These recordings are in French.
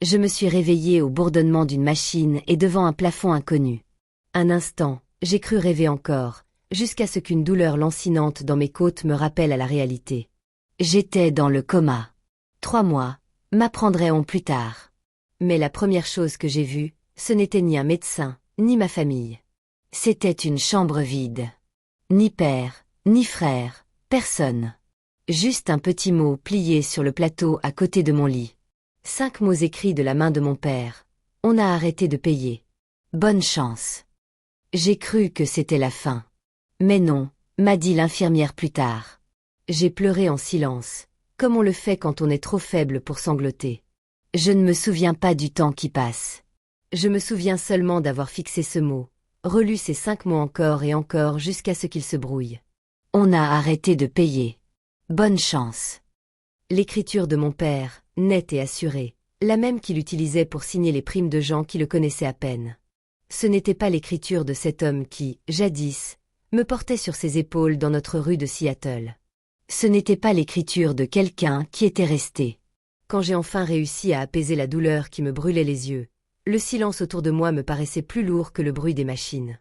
Je me suis réveillée au bourdonnement d'une machine et devant un plafond inconnu. Un instant, j'ai cru rêver encore, jusqu'à ce qu'une douleur lancinante dans mes côtes me rappelle à la réalité. J'étais dans le coma. 3 mois, m'apprendront plus tard. Mais la première chose que j'ai vue, ce n'était ni un médecin, ni ma famille. C'était une chambre vide. Ni père, ni frère, personne. Juste un petit mot plié sur le plateau à côté de mon lit. 5 mots écrits de la main de mon père. On a arrêté de payer. Bonne chance. J'ai cru que c'était la fin. Mais non, m'a dit l'infirmière plus tard. J'ai pleuré en silence, comme on le fait quand on est trop faible pour sangloter. Je ne me souviens pas du temps qui passe. Je me souviens seulement d'avoir fixé ce mot, relu ces 5 mots encore et encore jusqu'à ce qu'ils se brouillent. On a arrêté de payer. Bonne chance. L'écriture de mon père, nette et assurée, la même qu'il utilisait pour signer les primes de gens qui le connaissaient à peine. Ce n'était pas l'écriture de cet homme qui, jadis, me portait sur ses épaules dans notre rue de Seattle. Ce n'était pas l'écriture de quelqu'un qui était resté. Quand j'ai enfin réussi à apaiser la douleur qui me brûlait les yeux, le silence autour de moi me paraissait plus lourd que le bruit des machines.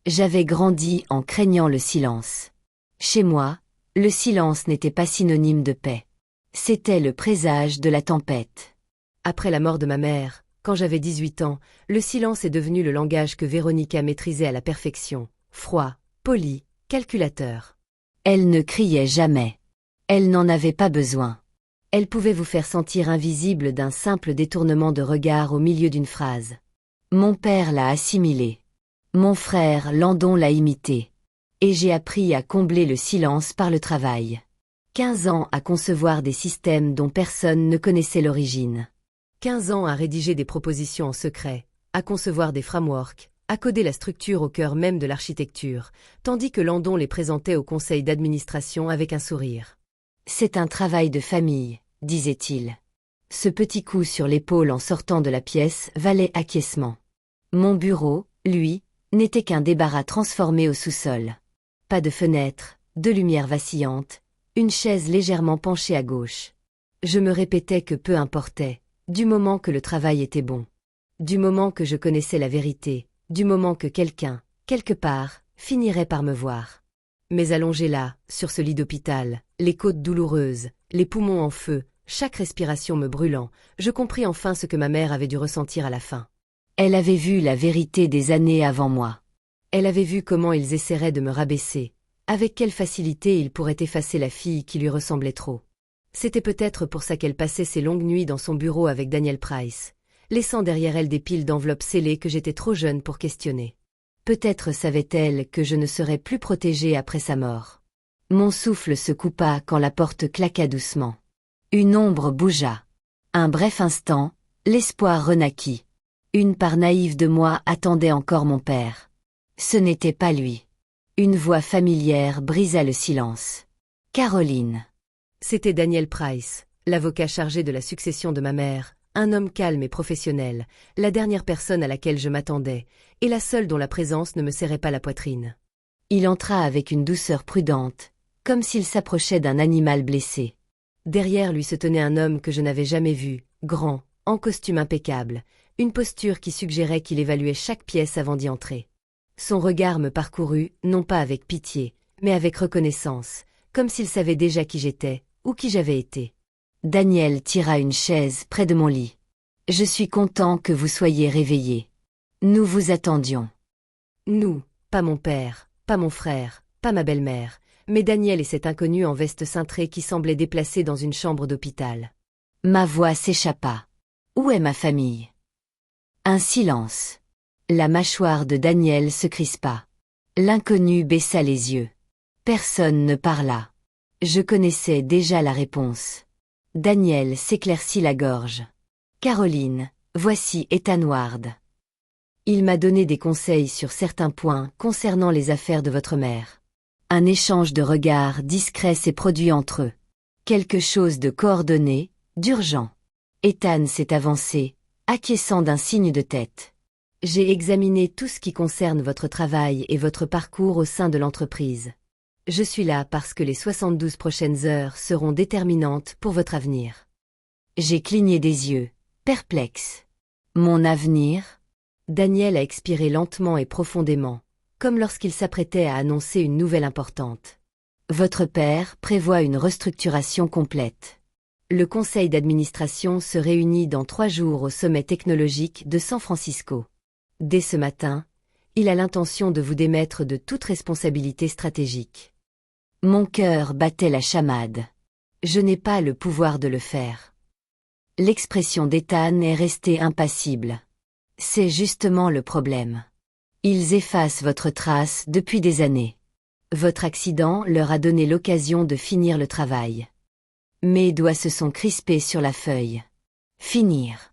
J'avais grandi en craignant le silence. Chez moi, le silence n'était pas synonyme de paix. C'était le présage de la tempête. Après la mort de ma mère, quand j'avais 18 ans, le silence est devenu le langage que Véronica maîtrisait à la perfection, froid, poli, calculateur. Elle ne criait jamais. Elle n'en avait pas besoin. Elle pouvait vous faire sentir invisible d'un simple détournement de regard au milieu d'une phrase. Mon père l'a assimilé. Mon frère Landon l'a imité. Et j'ai appris à combler le silence par le travail. 15 ans à concevoir des systèmes dont personne ne connaissait l'origine. 15 ans à rédiger des propositions en secret, à concevoir des frameworks, à coder la structure au cœur même de l'architecture, tandis que Landon les présentait au conseil d'administration avec un sourire. C'est un travail de famille, disait-il. Ce petit coup sur l'épaule en sortant de la pièce valait acquiescement. Mon bureau, lui, n'était qu'un débarras transformé au sous-sol. Pas de fenêtre, de lumière vacillante, une chaise légèrement penchée à gauche. Je me répétais que peu importait, du moment que le travail était bon. Du moment que je connaissais la vérité, du moment que quelqu'un, quelque part, finirait par me voir. Mais allongé là, sur ce lit d'hôpital, les côtes douloureuses, les poumons en feu, chaque respiration me brûlant, je compris enfin ce que ma mère avait dû ressentir à la fin. Elle avait vu la vérité des années avant moi. Elle avait vu comment ils essaieraient de me rabaisser, avec quelle facilité ils pourraient effacer la fille qui lui ressemblait trop. C'était peut-être pour ça qu'elle passait ses longues nuits dans son bureau avec Daniel Price, laissant derrière elle des piles d'enveloppes scellées que j'étais trop jeune pour questionner. Peut-être savait-elle que je ne serais plus protégée après sa mort. Mon souffle se coupa quand la porte claqua doucement. Une ombre bougea. Un bref instant, l'espoir renaquit. Une part naïve de moi attendait encore mon père. Ce n'était pas lui. Une voix familière brisa le silence. Caroline. C'était Daniel Price, l'avocat chargé de la succession de ma mère, un homme calme et professionnel, la dernière personne à laquelle je m'attendais, et la seule dont la présence ne me serrait pas la poitrine. Il entra avec une douceur prudente, comme s'il s'approchait d'un animal blessé. Derrière lui se tenait un homme que je n'avais jamais vu, grand, en costume impeccable, une posture qui suggérait qu'il évaluait chaque pièce avant d'y entrer. Son regard me parcourut, non pas avec pitié, mais avec reconnaissance, comme s'il savait déjà qui j'étais, ou qui j'avais été. Daniel tira une chaise près de mon lit. « Je suis content que vous soyez réveillé. Nous vous attendions. » Nous, pas mon père, pas mon frère, pas ma belle-mère, mais Daniel et cet inconnu en veste cintrée qui semblait déplacé dans une chambre d'hôpital. Ma voix s'échappa. Où est ma famille? Un silence. La mâchoire de Daniel se crispa. L'inconnu baissa les yeux. Personne ne parla. Je connaissais déjà la réponse. Daniel s'éclaircit la gorge. Caroline, voici Ethan Ward. Il m'a donné des conseils sur certains points concernant les affaires de votre mère. Un échange de regards discret s'est produit entre eux. Quelque chose de coordonné, d'urgent. Ethan s'est avancé, acquiesçant d'un signe de tête. J'ai examiné tout ce qui concerne votre travail et votre parcours au sein de l'entreprise. Je suis là parce que les 72 prochaines heures seront déterminantes pour votre avenir. J'ai cligné des yeux, perplexe. Mon avenir? Daniel a expiré lentement et profondément, comme lorsqu'il s'apprêtait à annoncer une nouvelle importante. Votre père prévoit une restructuration complète. Le conseil d'administration se réunit dans 3 jours au sommet technologique de San Francisco. Dès ce matin, il a l'intention de vous démettre de toute responsabilité stratégique. Mon cœur battait la chamade. Je n'ai pas le pouvoir de le faire. L'expression d'Ethan est restée impassible. C'est justement le problème. Ils effacent votre trace depuis des années. Votre accident leur a donné l'occasion de finir le travail. Mes doigts se sont crispés sur la feuille. Finir.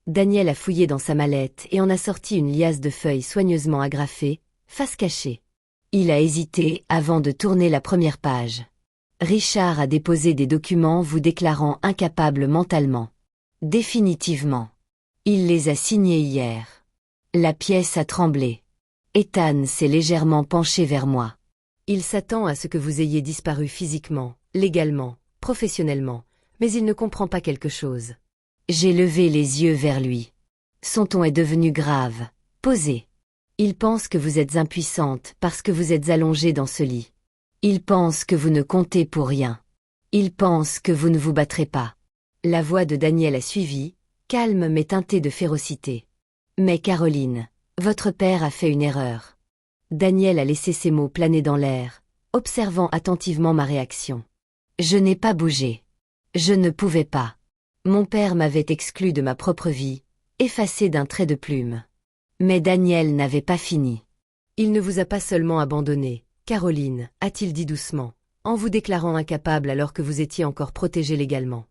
Daniel a fouillé dans sa mallette et en a sorti une liasse de feuilles soigneusement agrafées, face cachée. Il a hésité avant de tourner la première page. Richard a déposé des documents vous déclarant incapable mentalement. Définitivement. Il les a signés hier. La pièce a tremblé. Ethan s'est légèrement penché vers moi. Il s'attend à ce que vous ayez disparu physiquement, légalement, professionnellement, mais il ne comprend pas quelque chose. J'ai levé les yeux vers lui. Son ton est devenu grave, posé. Il pense que vous êtes impuissante parce que vous êtes allongée dans ce lit. Il pense que vous ne comptez pour rien. Il pense que vous ne vous battrez pas. La voix de Daniel a suivi, calme mais teintée de férocité. Mais Caroline, votre père a fait une erreur. Daniel a laissé ses mots planer dans l'air, observant attentivement ma réaction. Je n'ai pas bougé. Je ne pouvais pas. Mon père m'avait exclu de ma propre vie, effacé d'un trait de plume. Mais Daniel n'avait pas fini. Il ne vous a pas seulement abandonné, Caroline, a-t-il dit doucement, en vous déclarant incapable alors que vous étiez encore protégée légalement.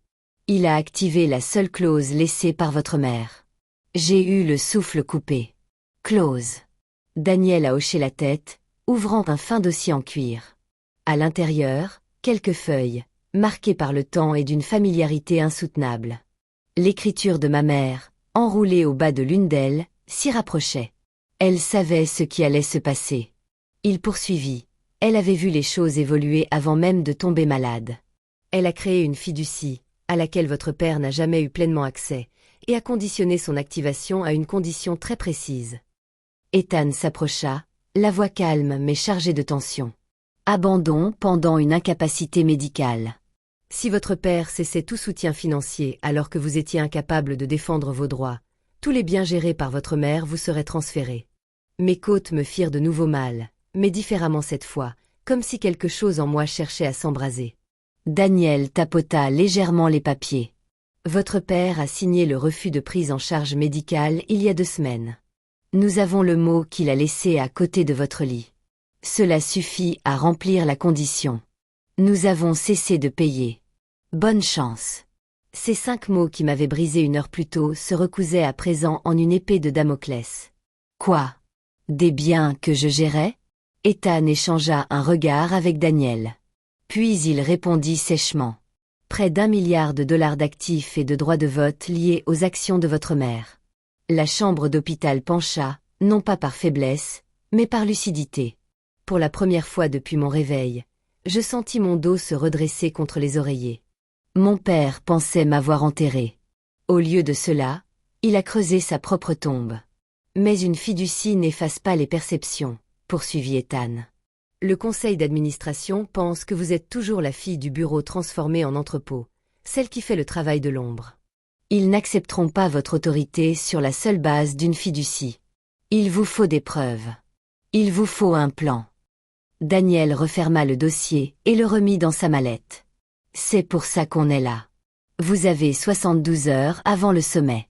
Il a activé la seule clause laissée par votre mère. J'ai eu le souffle coupé. Clause. Daniel a hoché la tête, ouvrant un fin dossier en cuir. À l'intérieur, quelques feuilles, marquées par le temps et d'une familiarité insoutenable. L'écriture de ma mère, enroulée au bas de l'une d'elles, s'y rapprochait. Elle savait ce qui allait se passer. Il poursuivit. Elle avait vu les choses évoluer avant même de tomber malade. Elle a créé une fiducie, à laquelle votre père n'a jamais eu pleinement accès, et a conditionné son activation à une condition très précise. Ethan s'approcha, la voix calme mais chargée de tension. Abandon pendant une incapacité médicale. Si votre père cessait tout soutien financier alors que vous étiez incapable de défendre vos droits, tous les biens gérés par votre mère vous seraient transférés. Mes côtes me firent de nouveau mal, mais différemment cette fois, comme si quelque chose en moi cherchait à s'embraser. Daniel tapota légèrement les papiers. Votre père a signé le refus de prise en charge médicale il y a 2 semaines. Nous avons le mot qu'il a laissé à côté de votre lit. Cela suffit à remplir la condition. Nous avons cessé de payer. Bonne chance. Ces 5 mots qui m'avaient brisé 1 heure plus tôt se recousaient à présent en une épée de Damoclès. Quoi? Des biens que je gérais? Ethan échangea un regard avec Daniel. Puis il répondit sèchement. Près d'1 milliard de dollars d'actifs et de droits de vote liés aux actions de votre mère. La chambre d'hôpital pencha, non pas par faiblesse, mais par lucidité. Pour la première fois depuis mon réveil, je sentis mon dos se redresser contre les oreillers. Mon père pensait m'avoir enterré. Au lieu de cela, il a creusé sa propre tombe. Mais une fiducie n'efface pas les perceptions, poursuivit Ethan. Le conseil d'administration pense que vous êtes toujours la fille du bureau transformé en entrepôt, celle qui fait le travail de l'ombre. Ils n'accepteront pas votre autorité sur la seule base d'une fiducie. Il vous faut des preuves. Il vous faut un plan. Daniel referma le dossier et le remit dans sa mallette. C'est pour ça qu'on est là. Vous avez 72 heures avant le sommet.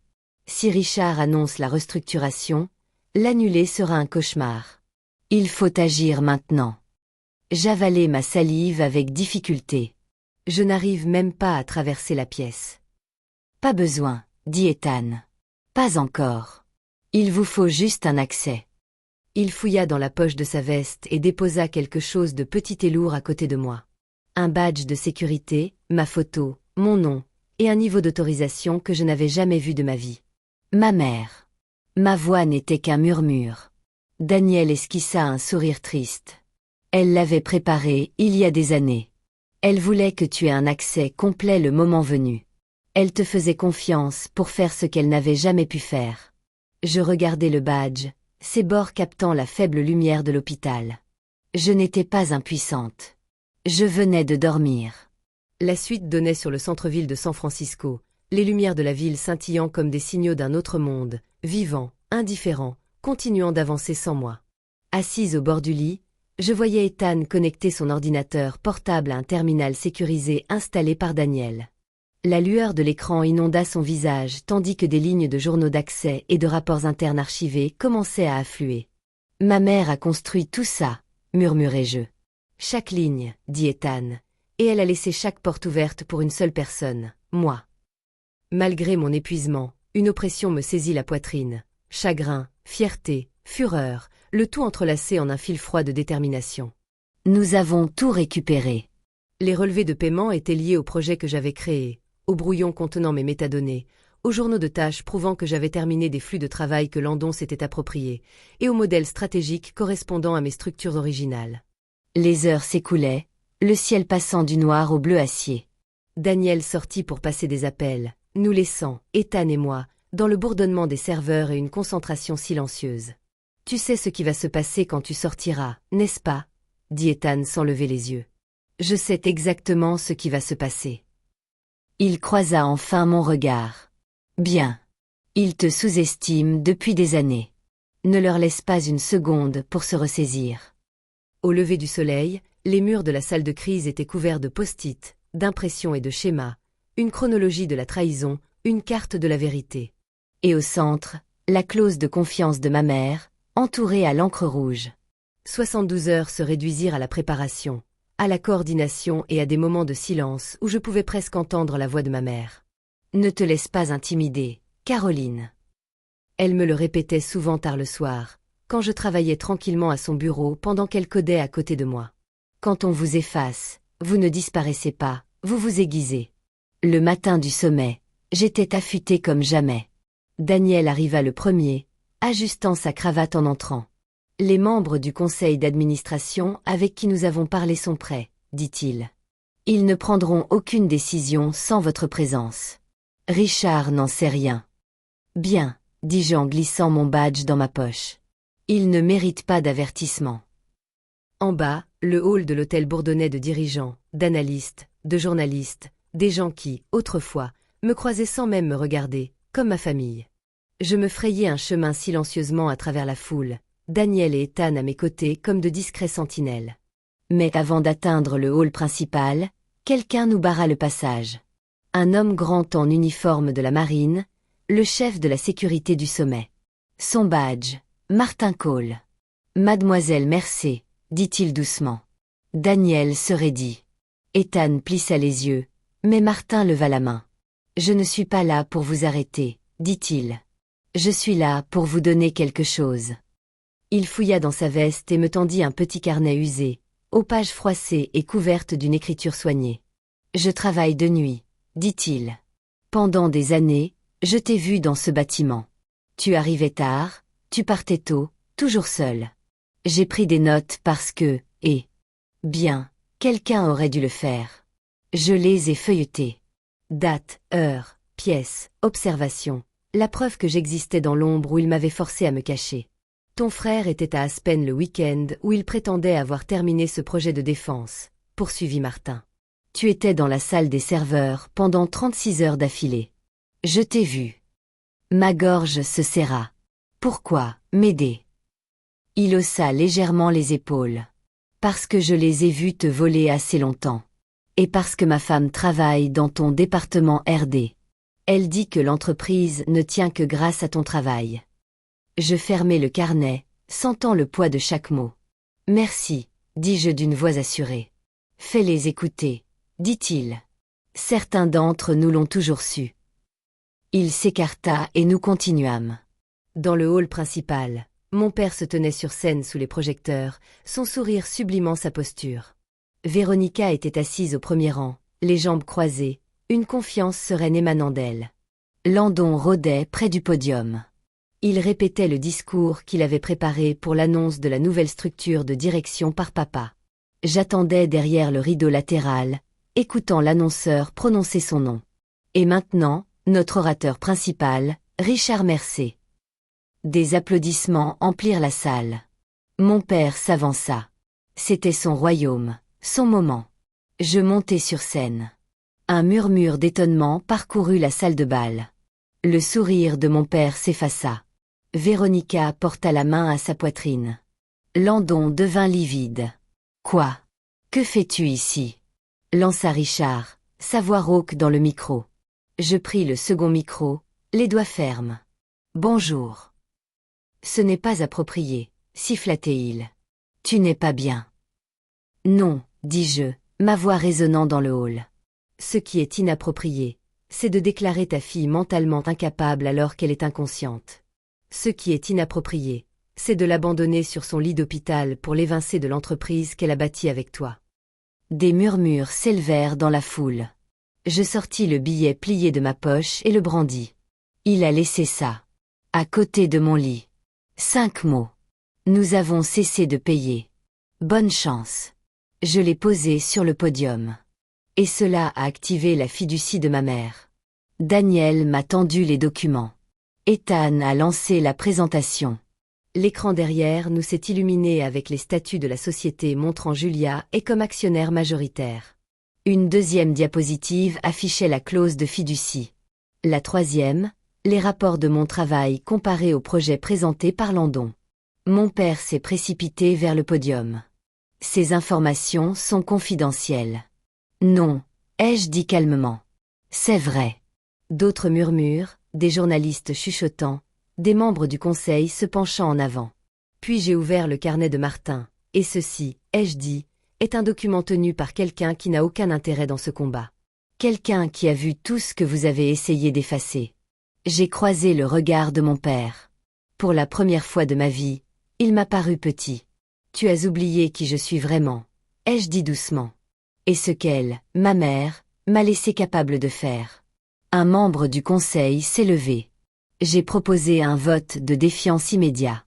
Si Richard annonce la restructuration, l'annuler sera un cauchemar. Il faut agir maintenant. J'avalai ma salive avec difficulté. Je n'arrive même pas à traverser la pièce. Pas besoin, dit Ethan. Pas encore. Il vous faut juste un accès. Il fouilla dans la poche de sa veste et déposa quelque chose de petit et lourd à côté de moi. Un badge de sécurité, ma photo, mon nom, et un niveau d'autorisation que je n'avais jamais vu de ma vie. Ma mère. Ma voix n'était qu'un murmure. Daniel esquissa un sourire triste. Elle l'avait préparé il y a des années. Elle voulait que tu aies un accès complet le moment venu. Elle te faisait confiance pour faire ce qu'elle n'avait jamais pu faire. Je regardais le badge, ses bords captant la faible lumière de l'hôpital. Je n'étais pas impuissante. Je venais de dormir. La suite donnait sur le centre-ville de San Francisco, les lumières de la ville scintillant comme des signaux d'un autre monde, vivant, indifférent, continuant d'avancer sans moi. Assise au bord du lit, je voyais Ethan connecter son ordinateur portable à un terminal sécurisé installé par Daniel. La lueur de l'écran inonda son visage tandis que des lignes de journaux d'accès et de rapports internes archivés commençaient à affluer. « Ma mère a construit tout ça », murmurai-je. « Chaque ligne, dit Ethan, et elle a laissé chaque porte ouverte pour une seule personne, moi. » Malgré mon épuisement, une oppression me saisit la poitrine. Chagrin, fierté, fureur, le tout entrelacé en un fil froid de détermination. Nous avons tout récupéré. Les relevés de paiement étaient liés au projet que j'avais créé, au brouillon contenant mes métadonnées, aux journaux de tâches prouvant que j'avais terminé des flux de travail que Landon s'était appropriés, et au modèle stratégique correspondant à mes structures originales. Les heures s'écoulaient, le ciel passant du noir au bleu acier. Daniel sortit pour passer des appels, nous laissant, Ethan et moi, dans le bourdonnement des serveurs et une concentration silencieuse. « Tu sais ce qui va se passer quand tu sortiras, n'est-ce pas ?» dit Ethan sans lever les yeux. « Je sais exactement ce qui va se passer. » Il croisa enfin mon regard. « Bien. Ils te sous-estiment depuis des années. Ne leur laisse pas une seconde pour se ressaisir. » Au lever du soleil, les murs de la salle de crise étaient couverts de post-it, d'impressions et de schémas, une chronologie de la trahison, une carte de la vérité. Et au centre, la clause de confiance de ma mère, entourée à l'encre rouge. 72 heures se réduisirent à la préparation, à la coordination et à des moments de silence où je pouvais presque entendre la voix de ma mère. « Ne te laisse pas intimider, Caroline. » Elle me le répétait souvent tard le soir, quand je travaillais tranquillement à son bureau pendant qu'elle codait à côté de moi. Quand on vous efface, vous ne disparaissez pas, vous vous aiguisez. Le matin du sommet, j'étais affûtée comme jamais. Daniel arriva le premier, ajustant sa cravate en entrant. « Les membres du conseil d'administration avec qui nous avons parlé sont prêts, dit-il. Ils ne prendront aucune décision sans votre présence. Richard n'en sait rien. » Bien, dis-je en glissant mon badge dans ma poche. Il ne mérite pas d'avertissement. En bas, le hall de l'hôtel bourdonnait de dirigeants, d'analystes, de journalistes, des gens qui, autrefois, me croisaient sans même me regarder, comme ma famille. Je me frayais un chemin silencieusement à travers la foule, Daniel et Ethan à mes côtés comme de discrets sentinelles. Mais avant d'atteindre le hall principal, quelqu'un nous barra le passage. Un homme grand en uniforme de la marine, le chef de la sécurité du sommet. Son badge, Martin Cole. « Mademoiselle Mercé », dit-il doucement. Daniel se raidit. Ethan plissa les yeux, mais Martin leva la main. « Je ne suis pas là pour vous arrêter, » dit-il. « Je suis là pour vous donner quelque chose. » Il fouilla dans sa veste et me tendit un petit carnet usé, aux pages froissées et couvertes d'une écriture soignée. « Je travaille de nuit, » dit-il. « Pendant des années, je t'ai vu dans ce bâtiment. Tu arrivais tard, tu partais tôt, toujours seul. J'ai pris des notes parce que, bien, quelqu'un aurait dû le faire. Je les ai feuilletées. Date, heure, pièce, observation. La preuve que j'existais dans l'ombre où il m'avait forcé à me cacher. Ton frère était à Aspen le week-end où il prétendait avoir terminé ce projet de défense, poursuivit Martin. Tu étais dans la salle des serveurs pendant 36 heures d'affilée. Je t'ai vu. Ma gorge se serra. Pourquoi, m'aider? Il haussa légèrement les épaules. Parce que je les ai vus te voler assez longtemps. Et parce que ma femme travaille dans ton département RD. Elle dit que l'entreprise ne tient que grâce à ton travail. Je fermai le carnet, sentant le poids de chaque mot. Merci, dis-je d'une voix assurée. Fais-les écouter, dit-il. Certains d'entre nous l'ont toujours su. Il s'écarta et nous continuâmes. Dans le hall principal, mon père se tenait sur scène sous les projecteurs, son sourire sublimant sa posture. Véronica était assise au premier rang, les jambes croisées, une confiance sereine émanant d'elle. Landon rôdait près du podium. Il répétait le discours qu'il avait préparé pour l'annonce de la nouvelle structure de direction par papa. J'attendais derrière le rideau latéral, écoutant l'annonceur prononcer son nom. Et maintenant, notre orateur principal, Richard Mercé. Des applaudissements emplirent la salle. Mon père s'avança. C'était son royaume, son moment. Je montai sur scène. Un murmure d'étonnement parcourut la salle de bal. Le sourire de mon père s'effaça. Véronica porta la main à sa poitrine. Landon devint livide. « Quoi? Que fais-tu ici ?» lança Richard, sa voix rauque dans le micro. Je pris le second micro, les doigts fermes. « Bonjour. »« Ce n'est pas approprié, » siffla-t-il. « Tu n'es pas bien. »« Non, » dis-je, ma voix résonnant dans le hall. « Ce qui est inapproprié, c'est de déclarer ta fille mentalement incapable alors qu'elle est inconsciente. Ce qui est inapproprié, c'est de l'abandonner sur son lit d'hôpital pour l'évincer de l'entreprise qu'elle a bâtie avec toi. » Des murmures s'élevèrent dans la foule. Je sortis le billet plié de ma poche et le brandis. Il a laissé ça. À côté de mon lit. 5 mots. Nous avons cessé de payer. Bonne chance. Je l'ai posé sur le podium. Et cela a activé la fiducie de ma mère. Daniel m'a tendu les documents. Ethan a lancé la présentation. L'écran derrière nous s'est illuminé avec les statuts de la société montrant Julia et comme actionnaire majoritaire. Une deuxième diapositive affichait la clause de fiducie. La troisième, les rapports de mon travail comparés au projet présenté par Landon. Mon père s'est précipité vers le podium. Ces informations sont confidentielles. Non, ai-je dit calmement. C'est vrai. D'autres murmures, des journalistes chuchotant, des membres du conseil se penchant en avant. Puis j'ai ouvert le carnet de Martin, et ceci, ai-je dit, est un document tenu par quelqu'un qui n'a aucun intérêt dans ce combat. Quelqu'un qui a vu tout ce que vous avez essayé d'effacer. J'ai croisé le regard de mon père. Pour la première fois de ma vie, il m'a paru petit. Tu as oublié qui je suis vraiment, ai-je dit doucement. Et ce qu'elle, ma mère, m'a laissé capable de faire. Un membre du conseil s'est levé. J'ai proposé un vote de défiance immédiat.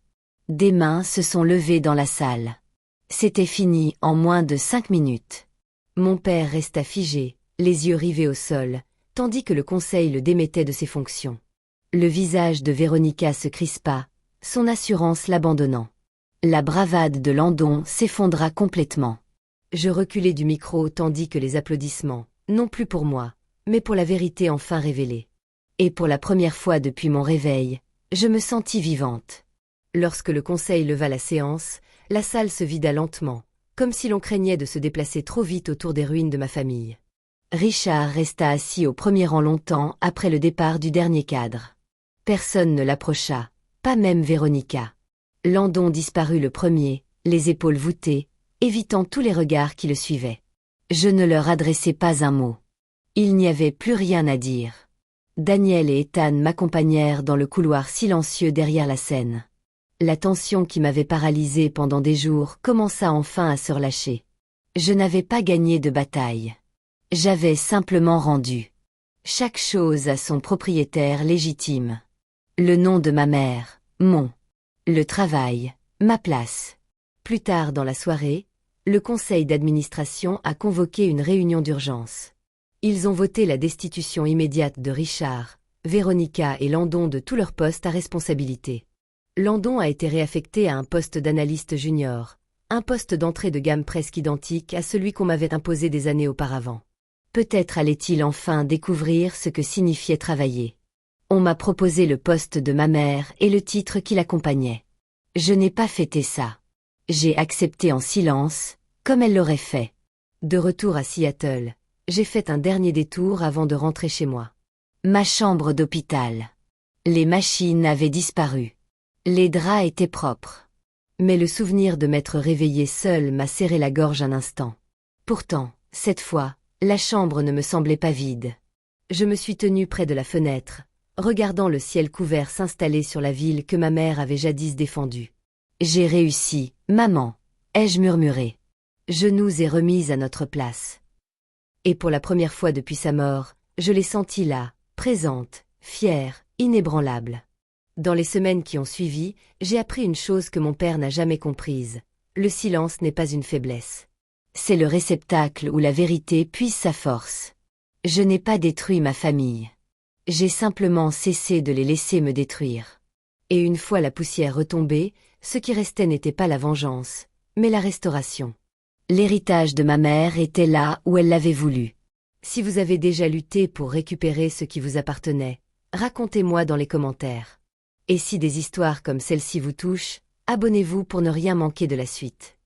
Des mains se sont levées dans la salle. C'était fini en moins de 5 minutes. Mon père resta figé, les yeux rivés au sol, tandis que le conseil le démettait de ses fonctions. Le visage de Véronica se crispa, son assurance l'abandonnant. La bravade de Landon s'effondra complètement. Je reculai du micro tandis que les applaudissements, non plus pour moi, mais pour la vérité enfin révélée. Et pour la première fois depuis mon réveil, je me sentis vivante. Lorsque le conseil leva la séance, la salle se vida lentement, comme si l'on craignait de se déplacer trop vite autour des ruines de ma famille. Richard resta assis au premier rang longtemps après le départ du dernier cadre. Personne ne l'approcha, pas même Véronica. Landon disparut le premier, les épaules voûtées, évitant tous les regards qui le suivaient. Je ne leur adressai pas un mot. Il n'y avait plus rien à dire. Daniel et Ethan m'accompagnèrent dans le couloir silencieux derrière la scène. La tension qui m'avait paralysée pendant des jours commença enfin à se relâcher. Je n'avais pas gagné de bataille. J'avais simplement rendu. Chaque chose à son propriétaire légitime. Le nom de ma mère, mon. Le travail, ma place. Plus tard dans la soirée, le conseil d'administration a convoqué une réunion d'urgence. Ils ont voté la destitution immédiate de Richard, Véronica et Landon de tous leurs postes à responsabilité. Landon a été réaffecté à un poste d'analyste junior, un poste d'entrée de gamme presque identique à celui qu'on m'avait imposé des années auparavant. Peut-être allait-il enfin découvrir ce que signifiait travailler. On m'a proposé le poste de ma mère et le titre qui l'accompagnait. Je n'ai pas fêté ça. J'ai accepté en silence, comme elle l'aurait fait. De retour à Seattle, j'ai fait un dernier détour avant de rentrer chez moi. Ma chambre d'hôpital. Les machines avaient disparu. Les draps étaient propres. Mais le souvenir de m'être réveillée seule m'a serré la gorge un instant. Pourtant, cette fois, la chambre ne me semblait pas vide. Je me suis tenue près de la fenêtre, regardant le ciel couvert s'installer sur la ville que ma mère avait jadis défendue. J'ai réussi, maman, ai-je murmuré. Je nous ai remises à notre place. Et pour la première fois depuis sa mort, je l'ai sentie là, présente, fière, inébranlable. Dans les semaines qui ont suivi, j'ai appris une chose que mon père n'a jamais comprise. Le silence n'est pas une faiblesse. C'est le réceptacle où la vérité puise sa force. Je n'ai pas détruit ma famille. J'ai simplement cessé de les laisser me détruire. Et une fois la poussière retombée, ce qui restait n'était pas la vengeance, mais la restauration. L'héritage de ma mère était là où elle l'avait voulu. Si vous avez déjà lutté pour récupérer ce qui vous appartenait, racontez-moi dans les commentaires. Et si des histoires comme celle-ci vous touchent, abonnez-vous pour ne rien manquer de la suite.